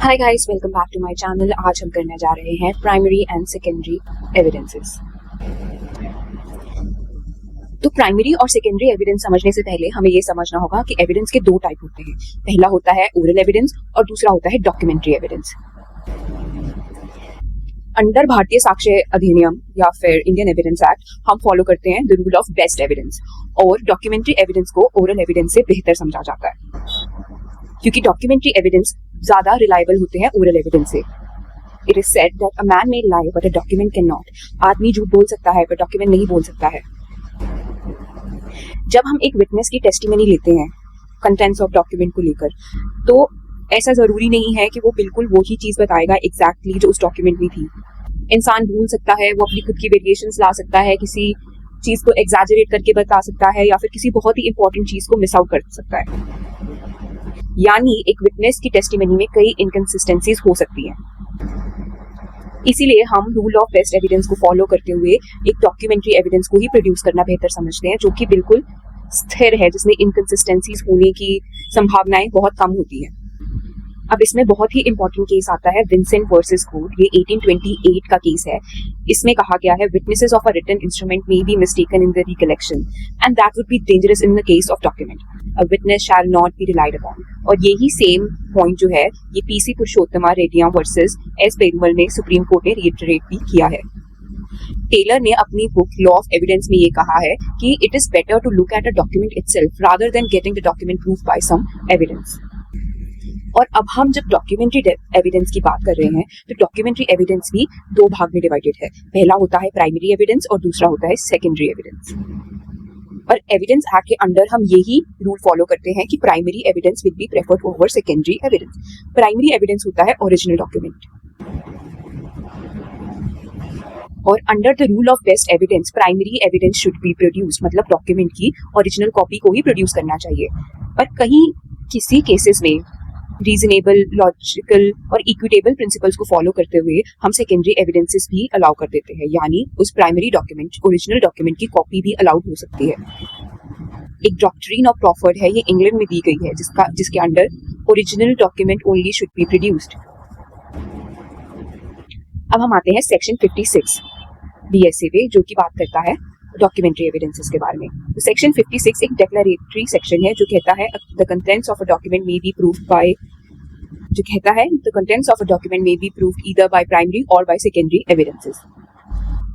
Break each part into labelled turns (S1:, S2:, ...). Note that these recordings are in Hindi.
S1: Hi guys, welcome back to my channel. आज हम करने जा रहे हैं प्राइमरी एंड सेकेंडरी एविडेंसेस। तो प्राइमरी और सेकेंडरी एविडेंस समझने से पहले हमें ये समझना होगा कि एविडेंस के दो टाइप होते हैं। पहला होता है ओरल एविडेंस और दूसरा होता है डॉक्यूमेंट्री एविडेंस। अंडर भारतीय साक्ष्य अधिनियम या फिर इंडियन एविडेंस एक्ट हम फॉलो करते हैं the rule of best evidence, और डॉक्यूमेंट्री एविडेंस को ओरल एविडेंस से बेहतर समझा जाता है क्योंकि डॉक्यूमेंट्री एविडेंस ज्यादा रिलायबल होते हैं ओरल एविडेंस से। It is said that a man may lie but a document can not. आदमी झूठ बोल सकता है पर डॉक्यूमेंट नहीं बोल सकता है। जब हम एक विटनेस की टेस्टिमनी लेते हैं कंटेंट्स ऑफ डॉक्यूमेंट को लेकर, तो ऐसा जरूरी नहीं है कि वो बिल्कुल वही चीज बताएगा एग्जैक्टली जो उस डॉक्यूमेंट में थी। इंसान भूल सकता है, वो अपनी खुद की वेरिएशंस ला सकता है, किसी चीज को एग्जैजरेट करके बता सकता है या फिर किसी बहुत ही इंपॉर्टेंट चीज को मिस आउट कर सकता है। यानी एक विटनेस की टेस्टिमनी में कई इनकंसिस्टेंसीज हो सकती हैं। इसीलिए हम रूल ऑफ बेस्ट एविडेंस को फॉलो करते हुए एक डॉक्यूमेंट्री एविडेंस को ही प्रोड्यूस करना बेहतर समझते हैं, जो कि बिल्कुल स्थिर है, जिसमें इनकंसिस्टेंसीज होने की संभावनाएं बहुत कम होती हैं। अब इसमें बहुत ही इंपॉर्टेंट केस आता है विंसेंट वर्सेस कोड। ये 1828 का केस है। इसमें कहा गया है witnesses of a written instrument may be mistaken in the recollection and that would be dangerous in the case of document. A witness shall not be relied upon. और यही सेम पॉइंट जो है ये PC Purushottama Reddiar versus S Perumal ने सुप्रीम कोर्ट ने रिइटरेट भी किया है। टेलर ने अपनी बुक लॉ ऑफ एविडेंस में ये कहा है कि it is better to look at a document itself rather than getting the document proof by some evidence. और अब हम जब डॉक्यूमेंट्री एविडेंस की बात कर रहे हैं तो डॉक्यूमेंट्री एविडेंस भी दो भाग में डिवाइडेड है। पहला होता है प्राइमरी एविडेंस और दूसरा होता है सेकेंडरी एविडेंस। और एविडेंस एक्ट के अंडर हम यही रूल फॉलो करते हैं कि primary evidence will be preferred over secondary evidence. Primary evidence होता है ओरिजिनल डॉक्यूमेंट, और under the rule of best evidence primary evidence should be produced, मतलब डॉक्यूमेंट की ओरिजिनल कॉपी को ही प्रोड्यूस करना चाहिए। पर कहीं किसी केसेस में रीजनेबल, लॉजिकल और इक्विटेबल प्रिंसिपल्स को फॉलो करते हुए हम सेकेंडरी एविडेंसेस भी अलाउ कर देते हैं, यानी उस प्राइमरी डॉक्यूमेंट ओरिजिनल डॉक्यूमेंट की कॉपी भी अलाउड हो सकती है। एक डॉक्ट्रिन ऑफ क्रॉफर्ड है, ये इंग्लैंड में दी गई है, जिसके under original document only should be produced. अब हम आते हैं सेक्शन 56 BSA पे, जो की बात करता है डॉक्यूमेंट्री एविडेंसेस के बारे में। तो सेक्शन 56 एक डेक्लेरेटरी सेक्शन है जो कहता है the contents of a document may be proved bye, जो कहता है the contents of a document may be proved either by primary और बाय सेकेंडरी एविडेंसेस।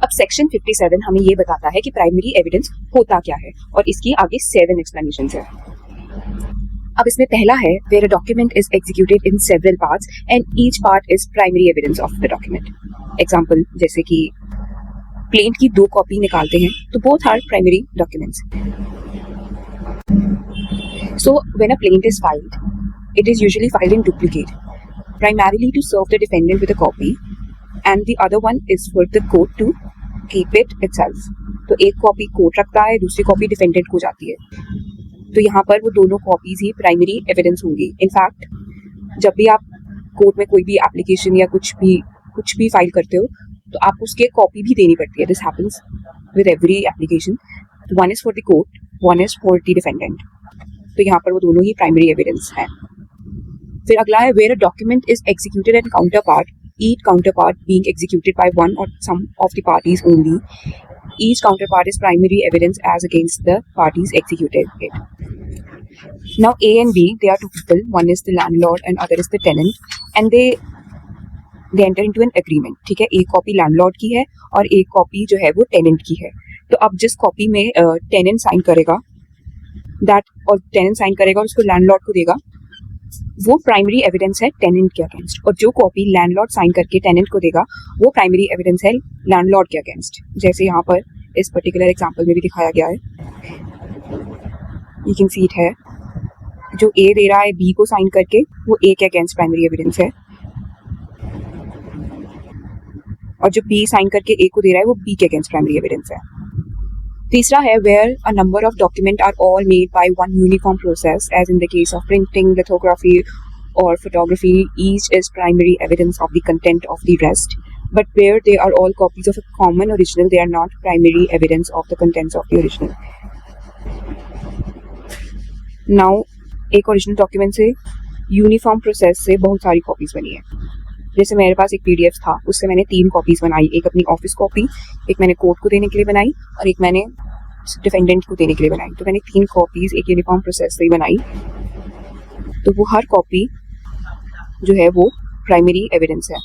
S1: अब सेक्शन 57 हमें ये बताता है कि प्राइमरी एविडेंस होता क्या है, और इसकी आगे 7 एक्सप्लेनेशंस है। अब इसमें पहला है where a document is executed in several parts and each part is primary evidence of the document. Example, जैसे कि प्लेन की 2 कॉपी निकालते हैं तो both are primary documents. So when a plaint is filed, it is usually filed in duplicate, primarily to serve the defendant with a copy, and the other one is for the court to keep it itself. तो एक कॉपी कोर्ट रखता है, दूसरी कॉपी डिफेंडेंट को जाती है। तो यहाँ पर वो दोनों कॉपीज ही प्राइमरी एविडेंस होंगी। इनफैक्ट जब भी आप कोर्ट में कोई भी एप्लीकेशन या कुछ भी फाइल करते हो तो आप उसके कॉपी भी देनी पड़ती है। This happens with every application. One is for the court, one is for the defendant. तो यहाँ पर वो दोनों ही प्राइमरी एविडेंस हैं। फिर अगला है where a document is executed and counter part, each counter part being executed by one or some of the parties only, each counter part is primary evidence as against the parties executed it. Now A and B, they are two people, one is the landlord and other is the tenant, and they enter into an agreement। ठीक है, एक कॉपी लैंडलॉर्ड की है और एक कॉपी जो है वो टेनेंट की है। तो अब जिस कॉपी में टेनेंट साइन करेगा और उसको लैंडलॉर्ड को देगा, वो प्राइमरी एविडेंस है टेनेंट के अगेंस्ट, और जो कॉपी लैंडलॉर्ड साइन करके टेनेंट को देगा वो प्राइमरी एविडेंस है लैंडलॉर्ड के अगेंस्ट। जैसे यहाँ पर इस पर्टिकुलर एग्जांपल में भी दिखाया गया है, यू कैन सी इट है, जो A दे रहा है B को साइन करके वो A के अगेंस्ट प्राइमरी एविडेंस है, और जो B साइन करके A को दे रहा है वो B के अगेंस्ट प्राइमरी एविडेंस है। तीसरा है where a number of document are all made by one uniform process as in the case of printing, lithography और photography, each is primary evidence of the content of the rest, but where they are all copies of a common original they are not primary evidence of the contents of the original. Now एक ओरिजिनल डॉक्यूमेंट से यूनिफॉर्म प्रोसेस से बहुत सारी कॉपीज बनी है। जैसे मेरे पास एक पीडीएफ था, उससे मैंने 3 कॉपीज बनाई, एक अपनी ऑफिस कॉपी, एक मैंने कोर्ट को देने के लिए बनाई और एक मैंने डिफेंडेंट को देने के लिए बनाई। तो मैंने 3 कॉपीज एक यूनिफॉर्म प्रोसेस से ही बनाई। तो वो हर कॉपी जो है वो प्राइमरी एविडेंस है।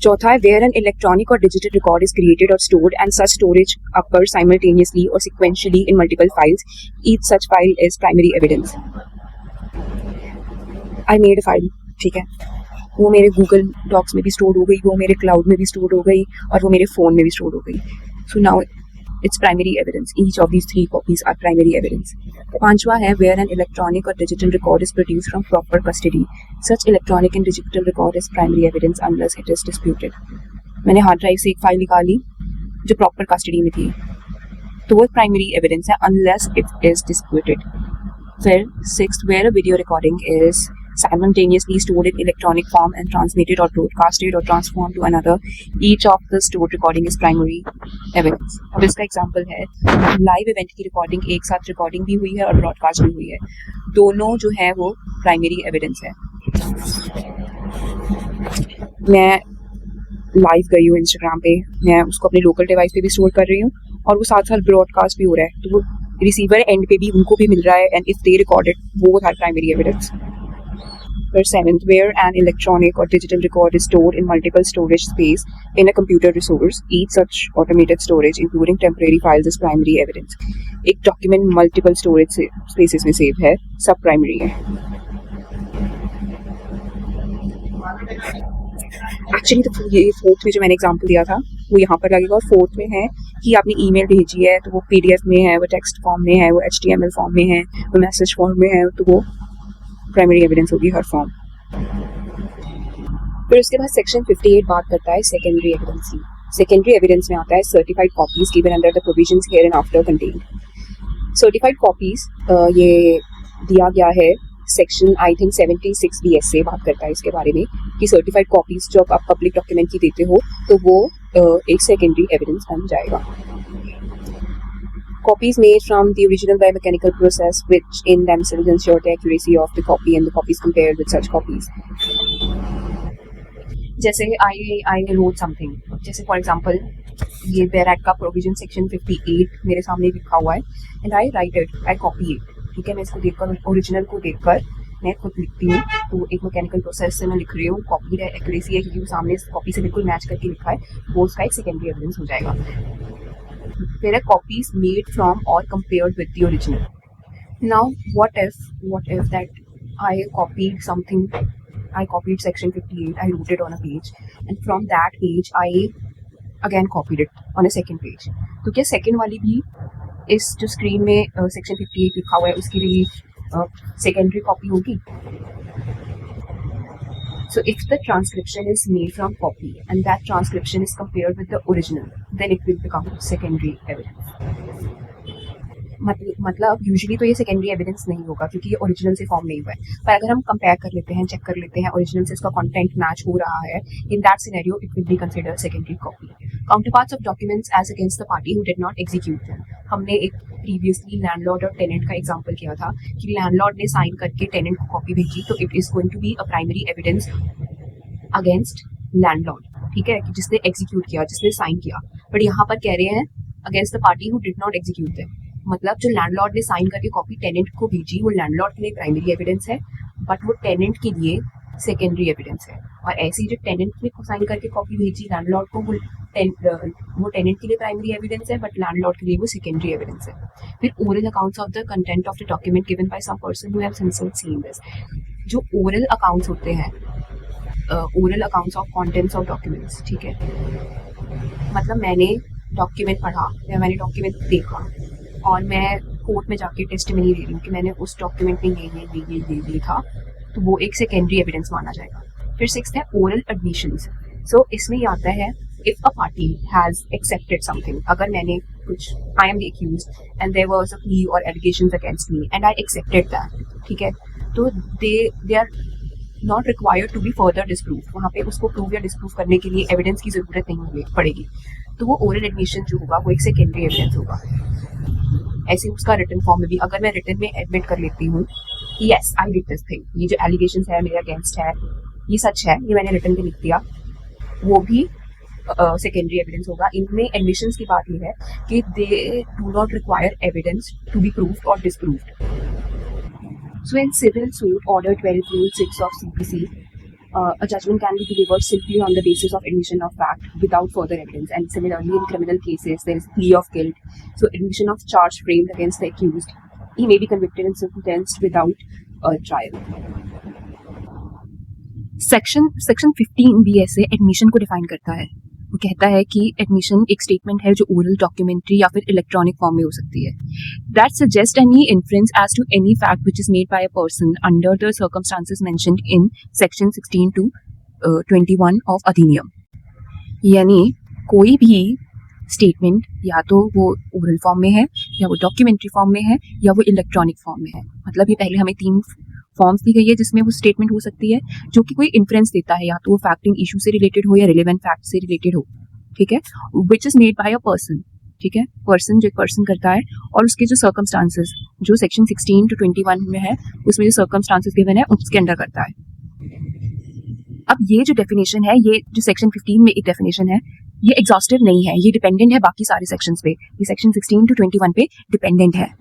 S1: चौथा है वेयर एन इलेक्ट्रॉनिक और डिजिटल रिकॉर्ड इज क्रिएटेड और stored and such storage occur simultaneously और sequentially in multiple files, each such file is primary evidence. I made a file, ठीक है, वो मेरे गूगल डॉक्स में भी स्टोर हो गई, वो मेरे क्लाउड में भी स्टोर हो गई और वो मेरे फ़ोन में भी स्टोर हो गई। So now it's primary evidence. Each of these 3 copies are primary evidence. 5वां है वेयर एन इलेक्ट्रॉनिक और digital record is produced from proper custody, such electronic and digital record is primary evidence unless it is disputed. मैंने हार्ड ड्राइव से एक फाइल निकाली जो प्रॉपर कस्टडी में थी, तो वो प्राइमरी एविडेंस है अनलेस इट इज डिस्प्यूटेड। फिर 6th, where a video recording is simultaneously stored in electronic form and transmitted or broadcasted or transformed to another, each of the stored recording is primary evidence। अब इसका एग्जांपल है, लाइव इवेंट की रिकॉर्डिंग, एक साथ रिकॉर्डिंग भी हुई है और ब्रॉडकास्ट भी हुई है, दोनों जो है वो प्राइमरी एविडेंस है। मैं लाइव गई हूँ इंस्टाग्राम पे, मैं उसको अपने लोकल डिवाइस पे भी स्टोर कर रही हूँ और वो साथ साथ ब्रॉडकास्ट भी हो रहा है, तो वो रिसीवर एंड पे भी उनको भी मिल रहा है, एंड इफ दे रिकॉर्डेड, वो था प्राइमरी एविडेंस। फिर 7th, where an electronic or digital record is stored in multiple storage space in a computer resource, each such automated storage including temporary files is primary evidence। एक डॉक्यूमेंट मल्टीपल स्टोरेज स्पेसेस में सेव है, सब प्राइमरी है। एक्चुअली तो ये 4th में जो मैंने एग्जांपल दिया था वो यहाँ पर लगेगा, और 4th में है कि आपने ईमेल भेजी है तो वो पीडीएफ में है, वो टेक्स्ट फॉर्म में है, वो एचटीएमएल फॉर्म में है, वो मैसेज फॉर्म में है, तो वो प्राइमरी एविडेंस होगी हर फॉर्म। फिर उसके बाद सेक्शन 58 बात करता है सेकेंडरी एविडेंस की। सेकेंडरी एविडेंस में आता है certified copies given under the provisions here and after contained. Certified copies ये दिया गया है सेक्शन आई थिंक 76 BS से बात करता है इसके बारे में कि सर्टिफाइड कॉपीज जब आप पब्लिक डॉक्यूमेंट की देते हो तो वो एक सेकेंडरी एविडेंस बन जाएगा। Copies made from the original by mechanical process which in themselves ensure the accuracy of the copy and the copies compared with such copies। जैसे I wrote something, जैसे फॉर एग्जाम्पल ये बैरक का प्रोविजन सेक्शन 58 मेरे सामने लिखा हुआ है and I right it, I copy it, ठीक है, मैं इसको देखकर ओरिजिनल को देखकर मैं खुद लिखती हूँ, तो एक मैकेनिकल प्रोसेस से मैं लिख रही हूँ, कॉपी है, एक्यूरेसी है क्योंकि वो सामने कॉपी से बिल्कुल मैच करके लिखा है, वो उसका एक सेकेंडरी एविडेंस हो जाएगा। There are copies made from or compared with the original। Now, what if that I copied something, I copied section 58, I wrote it on a page, and from that page I again copied it on a second page। तो क्या second वाली भी इस जो स्क्रीन में section 58 लिखा हुआ है उसकी भी secondary copy होगी? So if the transcription is made from copy and that transcription is compared with the original, then it will become secondary evidence। मतलब यूजुअली तो ये सेकेंडरी एविडेंस नहीं होगा क्योंकि ये ओरिजिनल से फॉर्म नहीं हुआ है, पर अगर हम कंपेयर कर लेते हैं, चेक कर लेते हैं ओरिजिनल से इसका कंटेंट मैच हो रहा है, in that scenario it will be considered secondary copy. Counterparts of documents as against the party who did not execute them. हमने एक प्रीवियसली लैंडलॉर्ड और टेनेंट का एग्जांपल किया था कि लैंडलॉर्ड ने साइन करके टेनेंट को कॉपी भेजी, तो it is going to be a primary evidence against landlord, ठीक है, कि जिसने एग्जीक्यूट किया, जिसने साइन किया। बट यहाँ पर कह रहे हैं against the party who did not execute them, मतलब जो लैंडलॉर्ड ने साइन करके कॉपी टेनेंट को भेजी वो लैंडलॉर्ड के लिए प्राइमरी एविडेंस है, बट वो टेनेंट के लिए सेकेंडरी एविडेंस है। और ऐसे ही जो टेनेंट ने साइन करके कॉपी भेजी लैंडलॉर्ड को, वो टेनेंट के लिए प्राइमरी एविडेंस है, बट लैंडलॉर्ड के लिए वो सेकेंडरी एविडेंस है। फिर oral accounts of the content of the document given by some person who have himself seen this. जो ओरल अकाउंट्स होते हैं, oral accounts of contents of documents, ठीक है, मतलब मैंने डॉक्यूमेंट पढ़ा या मैंने डॉक्यूमेंट देखा और मैं कोर्ट में जाके टेस्टिमनी दे रही हूँ कि मैंने उस डॉक्यूमेंट में ये था, तो वो एक सेकेंडरी एविडेंस माना जाएगा। फिर 6th है ओरल एडमिशंस। सो इसमें ये आता है if a party has accepted something, अगर मैंने कुछ, I am the accused and there was a plea और allegations against me and I accepted that, ठीक है, तो they are not required to be further disprove, वहाँ पे उसको प्रूव या डिस्प्रूव करने के लिए एविडेंस की जरूरत नहीं पड़ेगी, तो वो ओरल एडमिशन जो होगा वो एक सेकेंडरी एविडेंस होगा। ऐसे उसका रिटन फॉर्म में भी अगर मैं रिटन में एडमिट कर लेती हूँ कि yes I did this thing, ये जो एलिगेशंस है मेरे अगेंस्ट है ये सच है, ये मैंने रिटन में लिख दिया, वो भी सेकेंडरी एविडेंस होगा। इनमें एडमिशंस की बात ये है कि they do not require evidence to be proved और disproved. So in civil suit order 12 Rule 6 of CPC, a judgment can be delivered simply on the basis of admission of fact without further evidence, and similarly in criminal cases there is plea of guilt, so admission of charge framed against the accused, he may be convicted and sentenced without a trial. Section 15 भी ऐसे एडमिशन को डिफाइन करता है। वो कहता है कि एडमिशन एक स्टेटमेंट है जो ओरल, डॉक्यूमेंट्री या फिर इलेक्ट्रॉनिक फॉर्म में हो सकती है। That suggest any inference as to any fact which is made by a person under the circumstances mentioned in section 16 to 21 of अधिनियम। यानी कोई भी स्टेटमेंट या तो वो ओरल फॉर्म में है, या वो डॉक्यूमेंट्री फॉर्म में है, या वो इलेक्ट्रॉनिक फॉर्म में है। मतलब ये पहले हमें 3 फॉर्म्स दी गई है जिसमें वो स्टेटमेंट हो सकती है जो कि कोई इन्फ्रेंस देता है, या तो वो फैक्टिंग इशू से रिलेटेड हो या रिलेवेंट फैक्ट से रिलेटेड हो, ठीक है, which is made by a person, ठीक है, पर्सन जो एक पर्सन करता है, और उसके जो सर्कमस्टांसेस जो सेक्शन 16 to 21 में है उसमें जो सर्कमस्टांसेस गिवन है उसके अंडर करता है। अब ये जो डेफिनेशन है, ये जो सेक्शन 15 में एक डेफिनेशन है, ये एग्जॉस्टिव नहीं है, ये डिपेंडेंट है बाकी सारे सेक्शंस पे। ये सेक्शन 16 to 21 पे डिपेंडेंट है।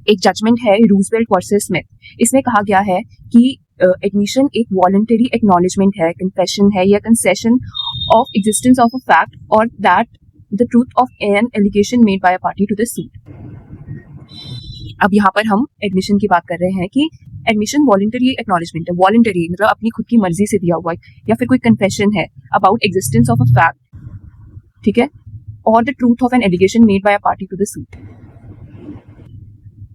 S1: एक जजमेंट है रूजवेल्ट वर्सेस स्मिथ, इसमें कहा गया है कि एडमिशन एक वॉलंटरी एक्नॉलेजमेंट है, कन्फेशन है या concession of existence of a fact और that the truth of an allegation made by a party to the suit. अब यहाँ पर हम एडमिशन की बात कर रहे हैं कि एडमिशन वॉलंटरी एक्नॉलेजमेंट है। वॉलंटरी मतलब अपनी खुद की मर्जी से दिया हुआ है, या फिर कोई कन्फेशन है about existence of a fact, ठीक है, और the truth of an allegation made by a party to the suit.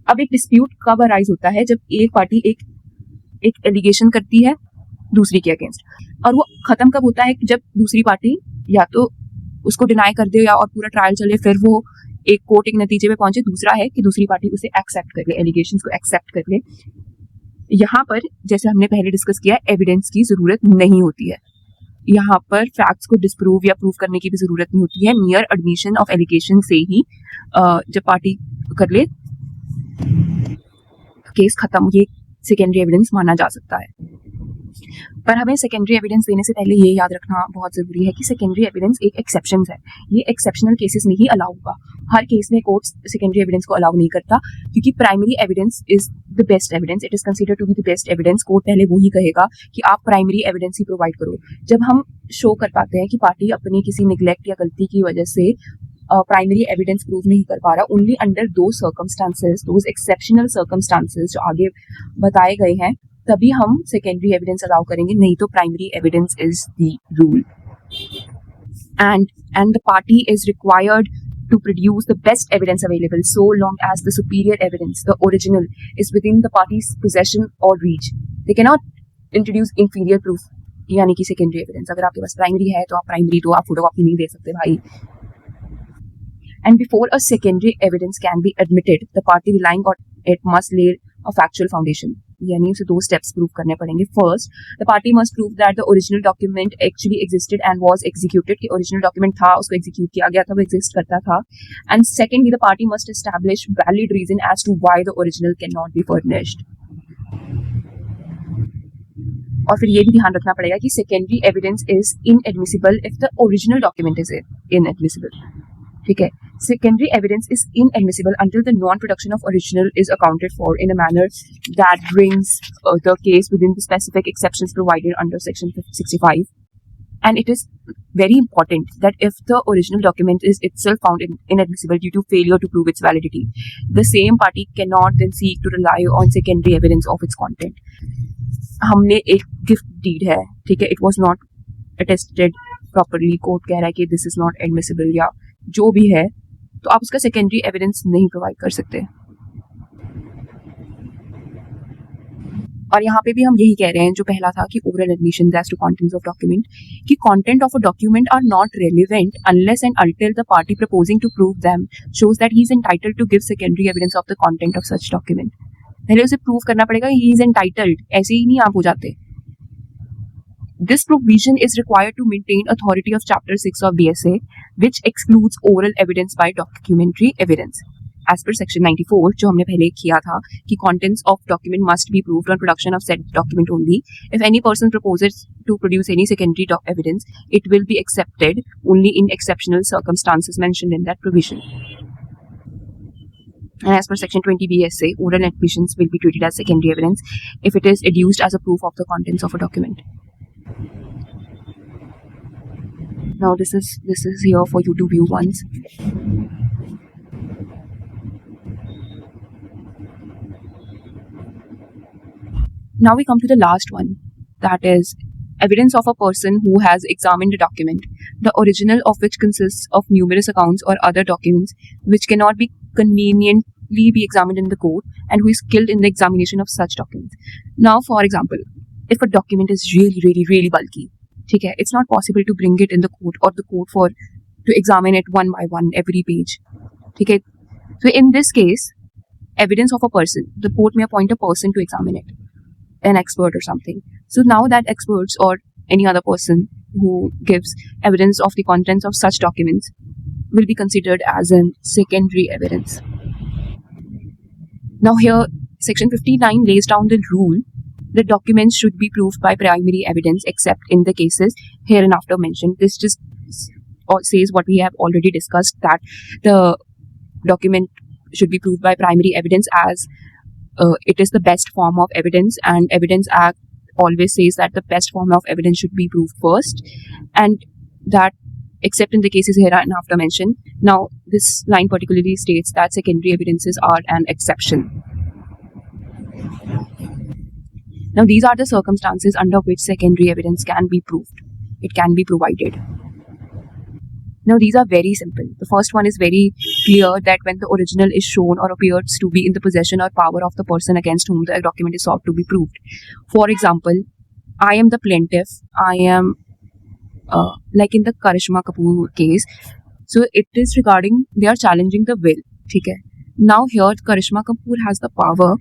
S1: अब एक डिस्प्यूट कब अराइज होता है? जब एक पार्टी एक एलिगेशन करती है दूसरी के अगेंस्ट, और वो खत्म कब होता है? जब दूसरी पार्टी या तो उसको डिनाई कर दे या और पूरा ट्रायल चले, फिर वो एक कोर्ट एक नतीजे पे पहुंचे। दूसरा है कि दूसरी पार्टी उसे एक्सेप्ट कर ले, एलिगेशंस को एक्सेप्ट कर ले। यहाँ पर जैसे हमने पहले डिस्कस किया, एविडेंस की जरूरत नहीं होती है। यहाँ पर फैक्ट्स को डिस्प्रूव या प्रूव करने की भी जरूरत नहीं होती है। मियर एडमिशन ऑफ एलिगेशन से ही जब पार्टी कर ले केस खत्म, ये सेकेंडरी एविडेंस माना जा सकता है। पर हमें सेकेंडरी एविडेंस देने से पहले ये याद रखना बहुत जरूरी है कि सेकेंडरी एविडेंस एक एक्सेप्शन है। ये एक्सेप्शनल केसेस में ही अलाउ होगा। हर केस में कोर्ट सेकेंडरी एविडेंस को अलाउ नहीं करता, क्योंकि primary evidence is the best evidence, it is considered to be the best evidence. Court पहले वो ही कहेगा कि आप प्राइमरी एविडेंस ही प्रोवाइड करो। जब हम शो कर पाते हैं कि पार्टी अपनी किसी निग्लेक्ट या गलती की वजह से प्राइमरी एविडेंस प्रूव नहीं कर पा रहा, ओनली अंडर दो सर्कमस्टांसेस, दोज एक्सेप्शनल सर्कमस्टांसेस जो आगे बताए गए हैं, तभी हम सेकेंडरी एविडेंस अलाउ करेंगे, नहीं तो primary evidence is the rule. And the party is required to produce the best evidence available so long as the superior evidence, the original, is within the party's possession or reach. They cannot introduce inferior proof, यानी कि secondary evidence। अगर आपके पास primary है तो आप primary दो, आप photocopy नहीं दे सकते भाई। And before a secondary evidence can be admitted, the party relying on it must lay a factual foundation. यानी उसे 2 steps प्रूव करने पड़ेंगे। First, the party must prove that the original document actually existed and was executed, कि ओरिजिनल डॉक्यूमेंट था, उसको एग्जीक्यूट किया गया था, वो एग्जिस्ट करता था। And secondly, the party must establish valid reason as to why the original can not be furnished. और फिर ये भी ध्यान रखना पड़ेगा कि secondary evidence is inadmissible if the original document is inadmissible, ठीक है। Secondary evidence is inadmissible until the non-production of original is accounted for in a manner that brings the case within the specific exceptions provided under Section 65. And it is very important that if the original document is itself found inadmissible due to failure to prove its validity, the same party cannot then seek to rely on secondary evidence of its content. हमने एक gift deed है, ठीक है, it was not attested properly, court कह रहा है कि this is not admissible या जो भी है, तो आप उसका सेकेंडरी एविडेंस नहीं प्रोवाइड कर सकते। और यहाँ पे भी हम यही कह रहे हैं जो पहला था कि oral admission as to contents of document, कि content of a document are not relevant unless and until the party proposing to prove them shows that he is entitled to give secondary evidence of the content of such document. पहले उसे प्रूव करना पड़ेगा ही इज एंटाइटल्ड, ऐसे ही नहीं आप हो जाते। This provision is required to maintain authority of Chapter 6 of BSA, which excludes oral evidence by documentary evidence. As per Section 94, जो हमने पहले किया था कि contents of document must be proved on production of said document only. If any person proposes to produce any secondary evidence, it will be accepted only in exceptional circumstances mentioned in that provision. And as per Section 20 BSA, oral admissions will be treated as secondary evidence if it is adduced as a proof of the contents of a document. Now this is here for you to view once. Now we come to the last one, that is evidence of a person who has examined a document, the original of which consists of numerous accounts or other documents which cannot be conveniently be examined in the court, and who is skilled in the examination of such documents. Now, for example, if a document is really bulky, ठीक है, it's not possible to bring it in the court or the court for to examine it one by one every page, ठीक है. So in this case, evidence of a person, the court may appoint a person to examine it, an expert or something. So now that experts or any other person who gives evidence of the contents of such documents will be considered as a secondary evidence. Now here, Section 59 lays down the rule that documents should be proved by primary evidence except in the cases hereinafter mentioned. This just says what we have already discussed, that the document should be proved by primary evidence as it is the best form of evidence, and Evidence Act always says that the best form of evidence should be proved first, and that except in the cases hereinafter mentioned. Now this line particularly states that secondary evidences are an exception. Now these are the circumstances under which secondary evidence can be proved. It can be provided. Now these are very simple. The first one is very clear, that when the original is shown or appears to be in the possession or power of the person against whom the document is sought to be proved. For example, I am the plaintiff. I am like in the Karishma Kapoor case. So it is regarding, they are challenging the will. ठीक है. Now here Karishma Kapoor has the power.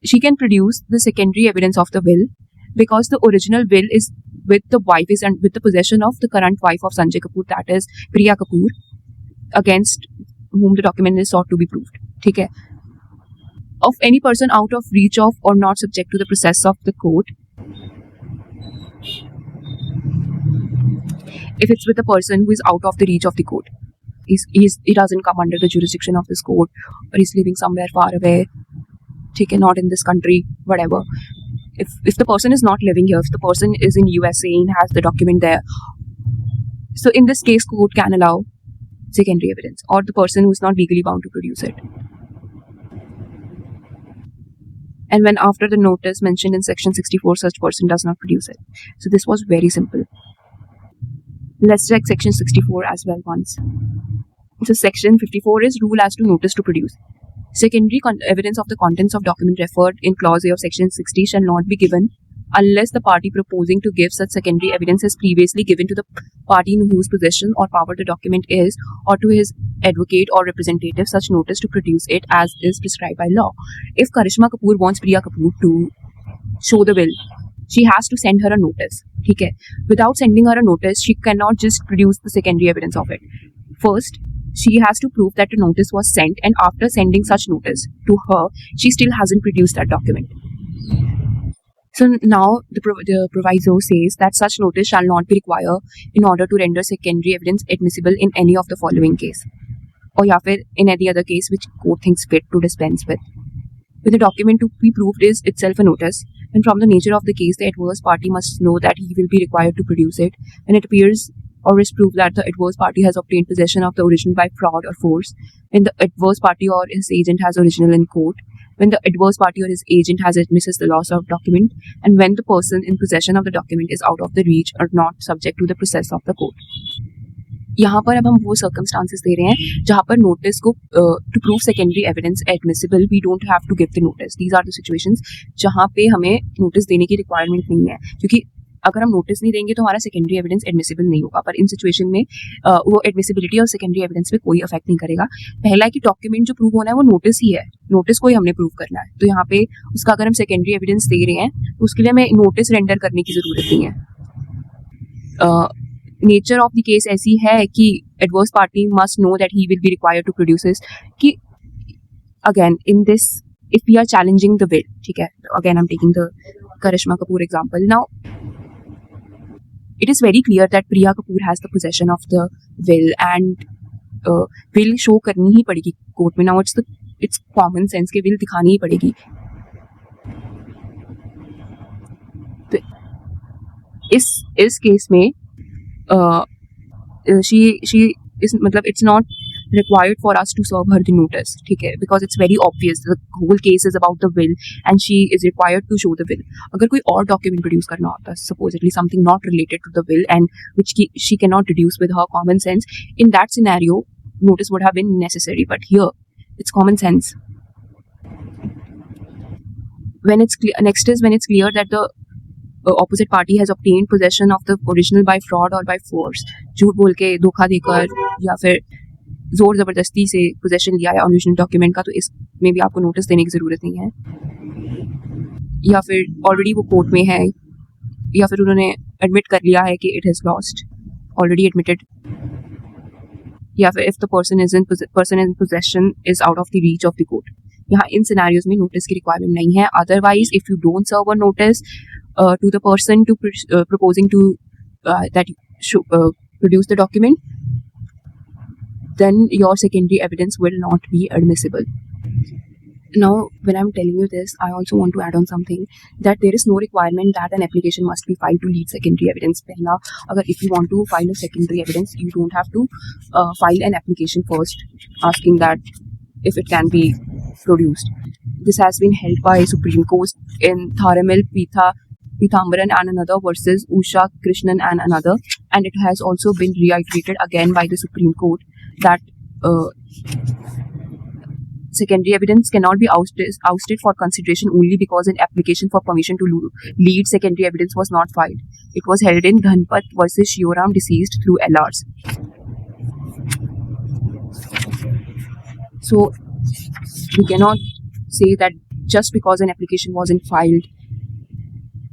S1: She can produce the secondary evidence of the will because the original will is with the wife, is and with the possession of the current wife of Sanjay Kapoor, that is Priya Kapoor, against whom the document is sought to be proved. ठीक है. Of any person out of reach of or not subject to the process of the court. If it's with a person who is out of the reach of the court, he doesn't come under the jurisdiction of this court, or he's living somewhere far away, not in this country, whatever. If the person is not living here, if the person is in USA and has the document there, so in this case, court can allow secondary evidence, or the person who is not legally bound to produce it. And when after the notice mentioned in Section 64, such person does not produce it. So this was very simple. Let's check Section 64 as well once. So Section 54 is rule as to notice to produce. Secondary evidence of the contents of document referred in Clause A of Section 60 shall not be given unless the party proposing to give such secondary evidence has previously given to the party in whose possession or power the document is, or to his advocate or representative, such notice to produce it as is prescribed by law. If Karishma Kapoor wants Priya Kapoor to show the will, she has to send her a notice. Okay. Without sending her a notice, she cannot just produce the secondary evidence of it. First, she has to prove that the notice was sent, and after sending such notice to her, she still hasn't produced that document. So now the proviso says that such notice shall not be required in order to render secondary evidence admissible in any of the following case, or in any other case which court thinks fit to dispense with. When the document to be proved is itself a notice, and from the nature of the case, the adverse party must know that he will be required to produce it, and it appears or is proved that the adverse party has obtained possession of the original by fraud or force, when the adverse party or his agent has original in court, when the adverse party or his agent has admitted the loss of document, and when the person in possession of the document is out of the reach or not subject to the process of the court. यहाँ पर अब हम वो circumstances दे रहे हैं जहाँ पर notice को to prove secondary evidence admissible we don't have to give the notice. These are the situations जहाँ पे हमें notice देने की requirement नहीं है, क्योंकि अगर हम नोटिस नहीं देंगे तो हमारा सेकेंडरी एविडेंस एडमिसिबल नहीं होगा. पर इन सिचुएशन में वो एडमिसिबिलिटी और सेकेंडरी एविडेंस पे कोई इफेक्ट नहीं करेगा. पहला है कि डॉक्यूमेंट जो प्रूव होना है वो नोटिस ही है, नोटिस को ही हमने प्रूव करना है. तो यहाँ पे उसका अगर हम सेकेंडरी एविडेंस दे रहे हैं तो उसके लिए हमें नोटिस रेंडर करने की जरूरत नहीं है. नेचर ऑफ द केस ऐसी है कि adverse party must know that he will be required to produce this, कि again in this if we are challenging the will, ठीक है, again I am taking the Karishma Kapoor example. Now it is very clear that Priya Kapoor has the possession of the will and will show करनी ही पड़ेगी कोर्ट में. Now it's common sense कि will दिखानी ही पड़ेगी. तो इस केस में she is मतलब it's not required for us to serve her the notice, ठीक है, because it's very obvious the whole case is about the will and she is required to show the will. अगर कोई और document produce करना होता, supposedly something not related to the will and which she cannot deduce with her common sense, in that scenario notice would have been necessary, but here it's common sense. When it's clear, next is when it's clear that the opposite party has obtained possession of the original by fraud or by force, झूठ बोल के, धोखा देकर या फिर जोर ज़बरदस्ती से पोजेशन लिया है ओरिजिनल डॉक्यूमेंट का, तो इसमें भी आपको नोटिस देने की ज़रूरत नहीं है. या फिर ऑलरेडी वो कोर्ट में है, या फिर उन्होंने एडमिट कर लिया है कि it has lost, already admitted, या फिर if the person in possession is out of the reach of the court. यहाँ इन सिनेरियोज में नोटिस की रिक्वायरमेंट नहीं है. Otherwise if you don't serve a notice to the person to proposing to that produce the document, then your secondary evidence will not be admissible. Now when I'm telling you this, I also want to add on something, that there is no requirement that an application must be filed to lead secondary evidence. पहला, अगर if you want to file a secondary evidence, you don't have to file an application first asking that if it can be produced. This has been held by Supreme Court in Tharamil Pithambaran and another versus Usha Krishnan and another, and it has also been reiterated again by the Supreme Court that secondary evidence cannot be ousted for consideration only because an application for permission to lead secondary evidence was not filed. It was held in Dhanpat versus Shioram, deceased through LRs. So we cannot say that just because an application wasn't filed,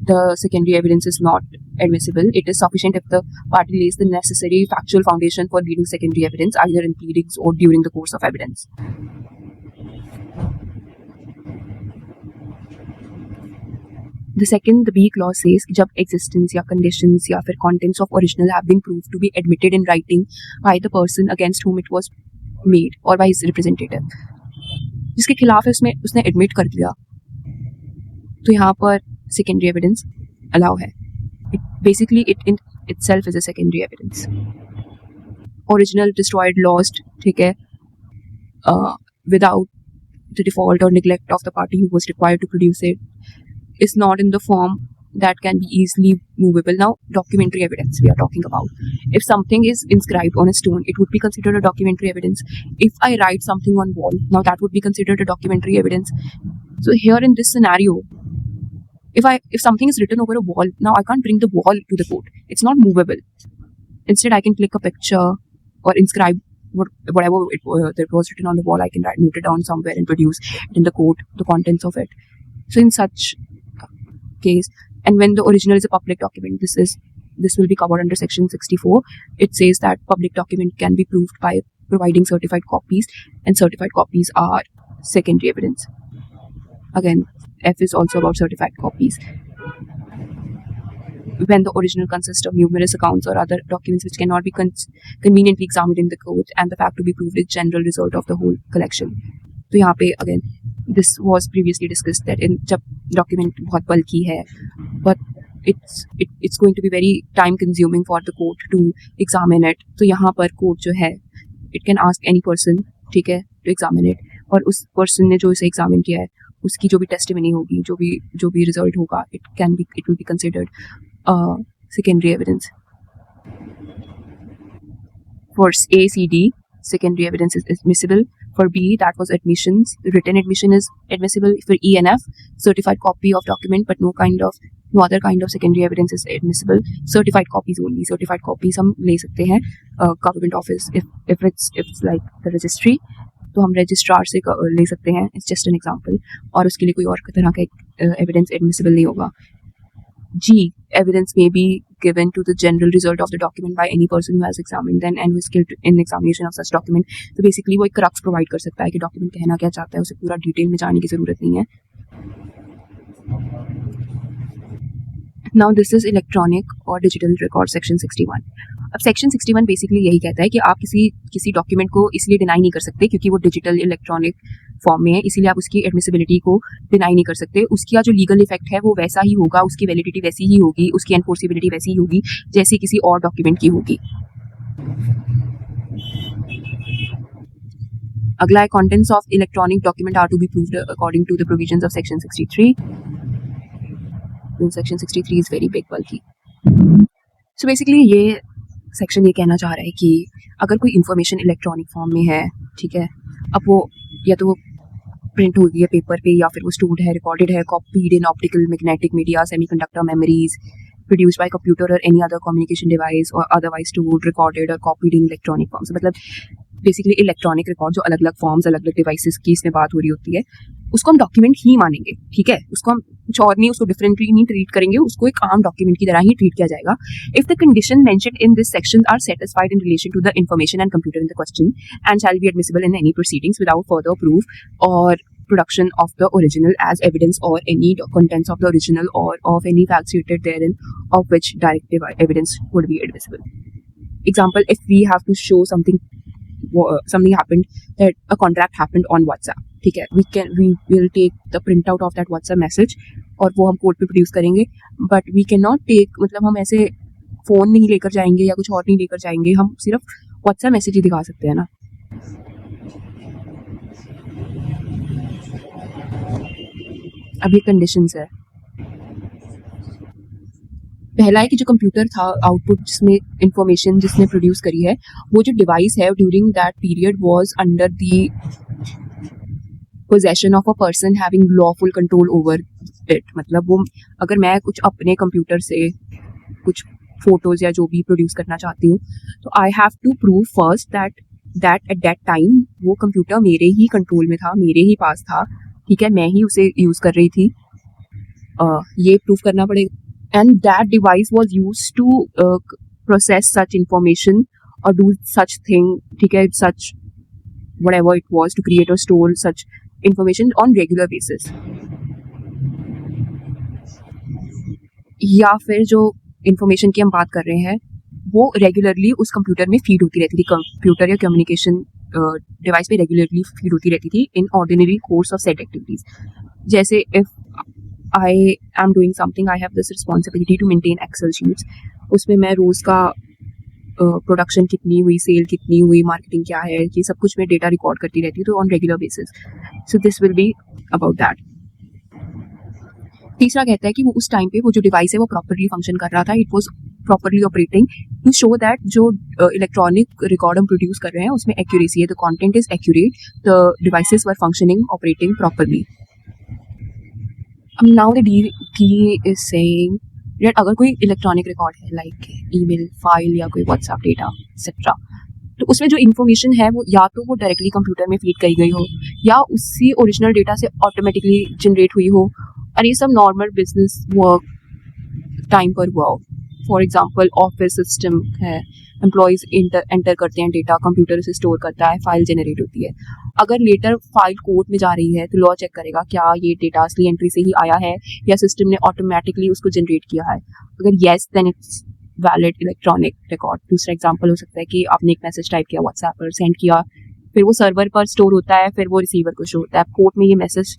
S1: the secondary evidence is not admissible. It is sufficient if the party lays the necessary factual foundation for leading secondary evidence, either in pleadings or during the course of evidence. The second, the B clause says कि जब existence या conditions या फिर contents of original have been proved to be admitted in writing by the person against whom it was made or by his representative, जिसके खिलाफ है उसने admit कर दिया, तो यहाँ पर secondary evidence allow है. Basically it in itself is a secondary evidence. Original destroyed, lost, ठीक है, without the default or neglect of the party who was required to produce it, is not in the form that can be easily movable. Now documentary evidence we are talking about. If something is inscribed on a stone, it would be considered a documentary evidence. If I write something on wall, now that would be considered a documentary evidence. So here in this scenario, if something is written over a wall, now I can't bring the wall to the court. It's not movable. Instead, I can click a picture or inscribe whatever that was written on the wall. I can note it down somewhere and produce it in the court, the contents of it. So in such case, and when the original is a public document, this will be covered under section 64. It says that public document can be proved by providing certified copies, and certified copies are secondary evidence. Again, F is also about certified copies. When the original consists of numerous accounts or other documents which cannot be conveniently examined in the court, and the fact to be proved is general result of the whole collection. तो यहाँ पे again, this was previously discussed that in जब document बहुत bulky है, but it's going to be very time consuming for the court to examine it. तो यहाँ पर court जो है, it can ask any person, ठीक है, to examine it, और उस person ने जो इसे examine किया है, उसकी जो भी testimony होगी, जो भी result होगा, it will be considered secondary evidence. For A, C, D, secondary evidence is admissible. For B, that was admissions. Written admission is admissible. For E and F, certified copy of document, but no other kind of secondary evidence is admissible. Certified copies only. Certified copies हम ले सकते हैं government office. If it's like the registry, तो हम registrar से ले सकते हैं. It's just an example. और उसके लिए कोई और तरह का evidence admissible नहीं होगा. G, evidence may be given to the general result of the document by any person who has examined them and who is skilled in examination of such document. तो basically वो एक क्रक्स प्रोवाइड कर सकता है कि डॉक्यूमेंट कहना क्या चाहता है, उसे पूरा डिटेल में जाने की ज़रूरत नहीं है. Now this is electronic or digital record section 61. अब सेक्शन 61 बेसिकली यही कहता है कि आप किसी डॉक्यूमेंट को इसलिए डिनाई नहीं कर सकते क्योंकि वो डिजिटल इलेक्ट्रॉनिक फॉर्म में है, इसीलिए आप उसकी एडमिसिबिलिटी को डिनाई नहीं कर सकते. उसका जो लीगल इफेक्ट है वो वैसा ही होगा, उसकी वैलिडिटी वैसी ही होगी, उसकी एनफोर्सिबिलिटी वैसी ही होगी जैसे किसी और डॉक्यूमेंट की होगी. अगला है contents of electronic document are to be proved according to the provisions of section 63. Section 63 is very big bulky. So basically ये सेक्शन ये कहना चाह रहा है कि अगर कोई इन्फॉर्मेशन इलेक्ट्रॉनिक फॉर्म में है, ठीक है, अब वो या तो वो प्रिंट हो गई है पेपर पे या फिर वो स्टोर्ड है, रिकॉर्डेड है, copied in optical, magnetic media, semiconductor, memories, produced by computer or any other communication device or otherwise stored, recorded or copied in electronic forms. मतलब बेसिकली इलेक्ट्रॉनिक रिकॉर्ड जो अलग अलग फॉर्म्स, अलग अलग डिवाइसेस की इसमें बात हो रही होती है, उसको हम डॉक्यूमेंट ही मानेंगे. ठीक है, उसको हम कुछ और नहीं, उसको डिफरेंटली नहीं ट्रीट करेंगे, उसको एक आम डॉक्यूमेंट की तरह ही ट्रीट किया जाएगा. If the condition mentioned in this section are satisfied in relation to the information and computer in the question and shall be admissible in any proceedings without further proof और production of the original as evidence or any contents of the original or of any facts stated therein of which direct evidence would be admissible. Example, if we have to show something happened, that a contract happened on WhatsApp, ठीक है, we will take the printout of that WhatsApp message और वो हम कोर्ट पे प्रोड्यूस करेंगे, but we cannot take, मतलब हम ऐसे फ़ोन नहीं लेकर जाएंगे या कुछ और नहीं लेकर जाएंगे, हम सिर्फ WhatsApp मैसेज ही दिखा सकते हैं ना. अब ये कंडीशंस है. पहला है कि जो कंप्यूटर था, आउटपुट जिसमें इंफॉर्मेशन जिसने प्रोड्यूस करी है, वो जो डिवाइस है during that period was under the possession of a person having lawful control over it. मतलब वो अगर मैं कुछ अपने कंप्यूटर से कुछ फोटोज या जो भी प्रोड्यूस करना चाहती हूँ, तो I have to prove first that at that time वो कंप्यूटर मेरे ही कंट्रोल में था, मेरे ही पास था, ठीक है, मैं ही उसे यूज़ कर रही थी, ये प्रूव करना पड़ेगा. And that device was used to process such information और डू सच थिंग, ठीक है, such whatever it was, to create और store such information on regular basis. या फिर जो इंफॉर्मेशन की हम बात कर रहे हैं वो रेगुलरली उस कंप्यूटर में फीड होती रहती थी, कंप्यूटर या कम्युनिकेशन डिवाइस पे रेगुलरली फीड होती रहती थी in ordinary course of set activities. जैसे if I am doing something, I have this responsibility to maintain Excel sheets, उसमें मैं रोज़ का प्रोडक्शन कितनी हुई, सेल कितनी हुई, मार्केटिंग क्या है, ये सब कुछ मैं डेटा रिकॉर्ड करती रहती हूँ, तो on regular basis. So this will be about that. तीसरा कहता है कि वो उस टाइम पे वो जो डिवाइस है वो प्रॉपरली फंक्शन कर रहा था, it was properly operating to show that जो इलेक्ट्रॉनिक रिकॉर्ड हम प्रोड्यूस कर रहे हैं उसमें एक्यूरेसी है, the content is accurate, the devices were functioning operating properly. Now the D is saying that अगर कोई इलेक्ट्रॉनिक रिकॉर्ड है लाइक ईमेल, फाइल या कोई व्हाट्सएप डेटा एक्सेट्रा, तो उसमें जो इन्फॉर्मेशन है वो या तो वो डायरेक्टली कंप्यूटर में फीड करी गई हो या उसी ओरिजिनल डेटा से ऑटोमेटिकली जनरेट हुई हो, और ये सब नॉर्मल बिजनेस वर्क टाइम पर हुआ हो. फॉर एग्जांपल ऑफिस सिस्टम है, एम्प्लॉयज़ एंटर करते हैं डेटा, कंप्यूटर उसे स्टोर करता है, फाइल जनरेट होती है. अगर लेटर फाइल कोर्ट में जा रही है तो लॉ चेक करेगा क्या ये डेटा असली एंट्री से ही आया है या सिस्टम ने ऑटोमेटिकली उसको जनरेट किया है. अगर yes then it's valid electronic record. दूसरा एग्जांपल हो सकता है कि आपने एक मैसेज टाइप किया, व्हाट्सएप पर सेंड किया, फिर वो सर्वर पर स्टोर होता है, फिर वो रिसीवर को शो होता है. कोर्ट में ये मैसेज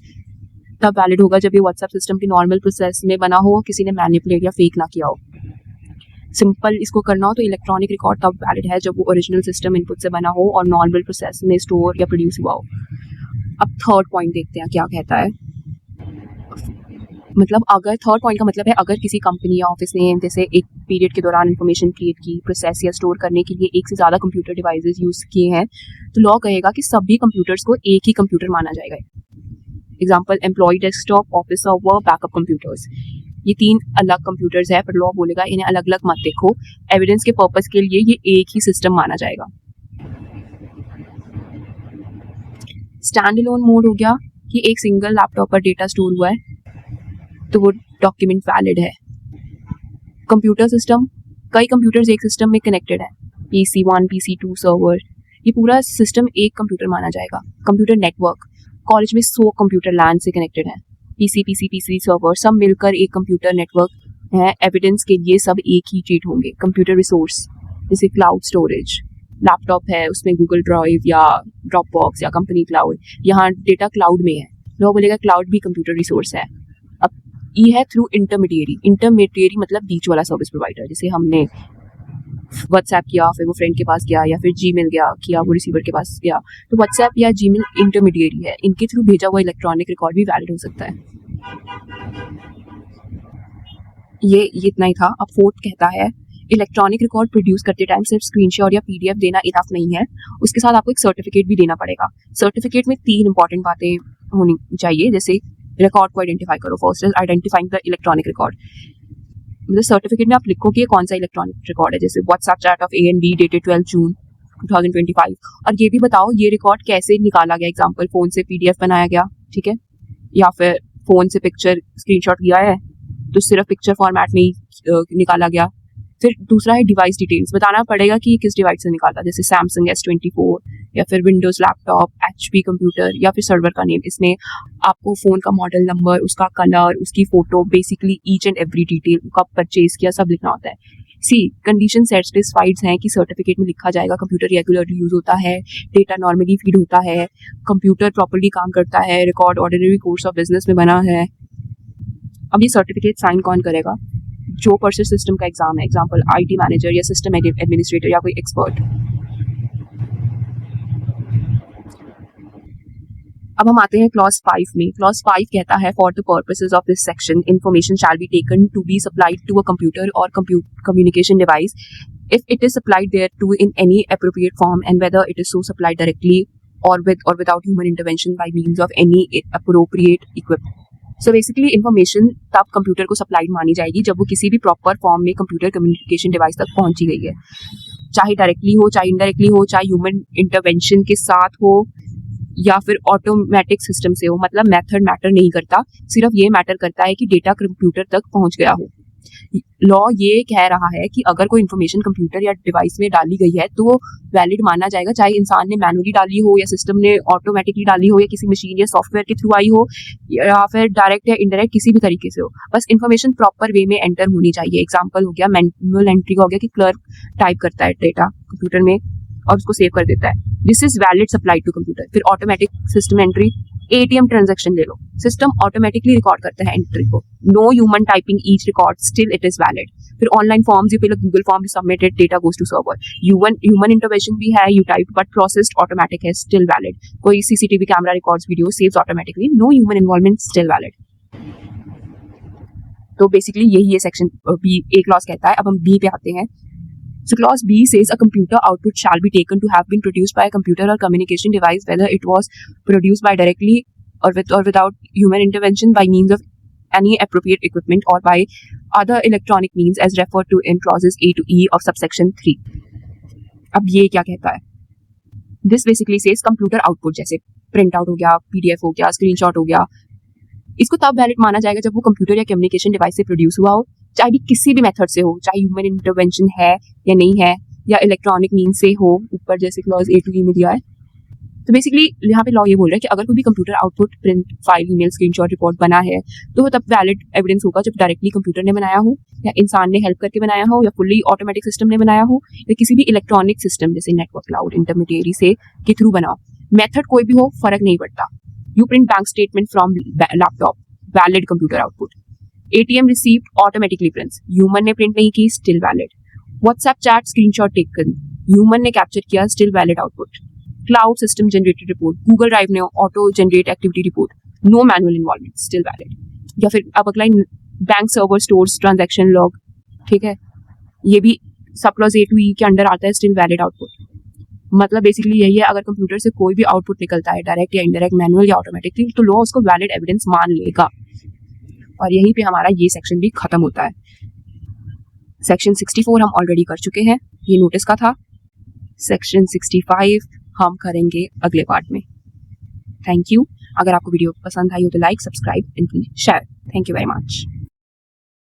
S1: तब वैलिड होगा जब ये व्हाट्सएप सिस्टम की नॉर्मल प्रोसेस में बना हो, किसी ने मैनिपुलेट या फेक ना किया हो. सिंपल इसको करना हो तो इलेक्ट्रॉनिक रिकॉर्ड तब वैलिड है जब वो ओरिजिनल सिस्टम इनपुट से बना हो और नॉर्मल प्रोसेस में स्टोर या प्रोड्यूस हुआ हो. अब थर्ड पॉइंट देखते हैं क्या कहता है. मतलब अगर थर्ड पॉइंट का मतलब है अगर किसी कंपनी या ऑफिस ने जैसे एक पीरियड के दौरान इंफॉर्मेशन क्रिएट की, प्रोसेस या स्टोर करने के लिए एक से ज़्यादा कंप्यूटर डिवाइसेस यूज़ किए हैं, तो लॉ कहेगा कि सभी कंप्यूटर्स को एक ही कंप्यूटर माना जाएगा. Example employee desktop, office server, backup computers, ये 3 अलग कंप्यूटर्स है, पर लॉ बोलेगा इन्हें अलग अलग मत देखो, एविडेंस के पर्पस के लिए ये एक ही सिस्टम माना जाएगा. स्टैंड अलोन मोड हो गया कि एक सिंगल लैपटॉप पर डेटा स्टोर हुआ है तो वो डॉक्यूमेंट वैलिड है. कंप्यूटर सिस्टम, कई कंप्यूटर्स एक सिस्टम में कनेक्टेड है, PC1, PC2 सर्वर, ये पूरा सिस्टम एक कंप्यूटर माना जाएगा। कंप्यूटर नेटवर्क, कॉलेज में 100 कंप्यूटर लैन से कनेक्टेड है, PC सर्वर सब मिलकर एक कंप्यूटर नेटवर्क है। एविडेंस के लिए सब एक ही ट्रीट होंगे। कंप्यूटर रिसोर्स जैसे क्लाउड स्टोरेज, लैपटॉप है उसमें गूगल ड्राइव या ड्रॉपबॉक्स या कंपनी क्लाउड, यहाँ डेटा क्लाउड में है, लोग बोलेगा क्लाउड भी कंप्यूटर रिसोर्स है। अब ये है थ्रू इंटरमीडिएरी मतलब बीच वाला सर्विस प्रोवाइडर, जैसे हमने व्हाट्सएप किया, फिर वो फ्रेंड के पास गया, या फिर जीमेल गया किया, वो रिसीवर के पास गया, तो व्हाट्सएप या जीमेल इंटरमीडिएरी है, इनके थ्रू भेजा हुआ इलेक्ट्रॉनिक रिकॉर्ड भी वैलिड हो सकता है। ये इतना ही था। अब फोर्थ कहता है इलेक्ट्रॉनिक रिकॉर्ड प्रोड्यूस करते टाइम सिर्फ स्क्रीनशॉट या PDF देना इनफ नहीं है, उसके साथ आपको एक सर्टिफिकेट भी देना पड़ेगा। सर्टिफिकेट में 3 इंपॉर्टेंट बातें होनी चाहिए, जैसे रिकॉर्ड को आइडेंटिफाई करो। First is identifying the electronic record, मतलब सर्टिफिकेट में आप लिखो कि ये कौन सा इलेक्ट्रॉनिक रिकॉर्ड है, जैसे WhatsApp chat off A and B dated 12 जून 2025, और ये भी बताओ ये रिकॉर्ड कैसे निकाला गया। एग्जाम्पल, फोन से PDF बनाया गया, ठीक है, या फिर फोन से पिक्चर स्क्रीनशॉट लिया है तो सिर्फ पिक्चर फॉर्मेट में ही निकाला गया। फिर दूसरा है डिवाइस डिटेल्स, बताना पड़ेगा कि किस डिवाइस से निकाला, जैसे सैमसंग S24 या फिर विंडोज लैपटॉप, HP कंप्यूटर या फिर सर्वर का नेम। इसमें आपको फोन का मॉडल नंबर, उसका कलर, उसकी photo, basically each and every detail, कब परचेज किया, सब लिखना होता है। कंडीशन सेटिस्फाइड हैं कि सर्टिफिकेट में लिखा जाएगा कंप्यूटर रेगुलरली यूज होता है, डेटा नॉर्मली फीड होता है, कंप्यूटर प्रॉपर्ली काम करता है, record ordinary course of business में बना है। अब ये सर्टिफिकेट साइन कौन करेगा? जो पर्सन सिस्टम का एग्जाम है, एग्जाम्पल IT मैनेजर या सिस्टम एडमिनिस्ट्रेटर या कोई एक्सपर्ट। अब हम आते हैं क्लॉज 5 में। क्लॉज 5 कहता है for the purposes of this section information shall be taken to be supplied to a computer और communication device if it is supplied thereto in any appropriate form and whether it is so supplied directly or without human intervention by means of any appropriate equipment. So basically information तब कंप्यूटर को सप्लाइड मानी जाएगी जब वो किसी भी प्रॉपर फॉर्म में कंप्यूटर कम्युनिकेशन डिवाइस तक पहुंची गई है, चाहे डायरेक्टली हो, चाहे इनडायरेक्टली हो, चाहे ह्यूमन इंटरवेंशन के साथ हो या फिर ऑटोमेटिक सिस्टम से हो। मतलब मेथड मैटर नहीं करता, सिर्फ ये मैटर करता है कि डेटा कंप्यूटर तक पहुंच गया हो। लॉ ये कह रहा है कि अगर कोई इन्फॉर्मेशन कंप्यूटर या डिवाइस में डाली गई है तो वो वैलिड माना जाएगा, चाहे इंसान ने मैनुअली डाली हो या सिस्टम ने ऑटोमेटिकली डाली हो या किसी मशीन या सॉफ्टवेयर के थ्रू आई हो या फिर डायरेक्ट या इनडायरेक्ट किसी भी तरीके से हो। बस इन्फॉर्मेशन प्रॉपर वे में एंटर होनी चाहिए। एग्जाम्पल हो गया मैनुअल एंट्री का, हो गया कि क्लर्क टाइप करता है डेटा कंप्यूटर में और उसको सेव कर देता है, this is valid supplied to computer. फिर automatic system entry, ATM transaction ले लो, सिस्टम ऑटोमेटिकली रिकॉर्ड करता है एंट्री को, no human typing each record, still it is valid. फिर online forms, you fill a Google form, you submitted, data goes to server, human intervention भी है, you type but processed automatic है, स्टिल वैलिड। कोई CCTV camera records video, saves automatically, no human involvement, still valid. तो बेसिकली यही ये सेक्शन B A क्लॉज कहता है। अब हम B पे आते हैं। So clause B says a computer output shall be taken to have been produced by a computer or communication device, whether it was produced by directly or without human intervention by means of any appropriate equipment or by other electronic means as referred to in clauses A to E of subsection 3. अब ये क्या कहता है? This basically says computer output, जैसे प्रिंट आउट हो गया, PDF हो गया, स्क्रीनशॉट हो गया, इसको तब वैलिड माना जाएगा जब वो कंप्यूटर या कम्युनिकेशन डिवाइस से प्रोड्यूस हुआ हो, चाहे भी किसी भी मेथड से हो, चाहे ह्यूमन इंटरवेंशन है या नहीं है या इलेक्ट्रॉनिक मीन से हो, ऊपर जैसे क्लॉज A to E में दिया है। तो बेसिकली यहाँ पे लॉ ये बोल रहा है कि अगर कोई भी computer output print, file, email, screenshot, report बना है तो वो तब वैलिड एविडेंस होगा जब डायरेक्टली कंप्यूटर ने बनाया हो या इंसान ने हेल्प करके बनाया हो या फुल्ली ऑटोमेटिक सिस्टम ने बनाया हो या किसी भी इलेक्ट्रॉनिक सिस्टम जैसे नेटवर्क, क्लाउड, इंटरमीडिएरी से के थ्रू बना हो। मेथड कोई भी हो, फर्क नहीं पड़ता। You print bank statement from laptop, valid computer output. ATM received automatically prints, human ने प्रिंट नहीं की, still valid. WhatsApp chat screenshot taken, human ने कैप्चर किया, still valid output. Cloud system generated report, Google drive ने auto generate activity report, no manual involvement, still valid. या फिर अब अगला bank server stores transaction log, ठीक है, ये भी सब क्लॉज A to E के अंडर आता है, स्टिल वैलिड आउटपुट। मतलब बेसिकली यही है, अगर कंप्यूटर से कोई भी आउटपुट निकलता है डायरेक्ट या इनडायरेक्ट, मैनुअल या ऑटोमेटिकली, तो लॉ उसको वैलिड एविडेंस मान लेगा। और यहीं पे हमारा ये सेक्शन भी खत्म होता है। सेक्शन 64 हम ऑलरेडी कर चुके हैं, ये नोटिस का था। सेक्शन 65 हम करेंगे अगले पार्ट में। Thank you. अगर आपको वीडियो पसंद आई हो तो like, subscribe and please share. Thank you very much.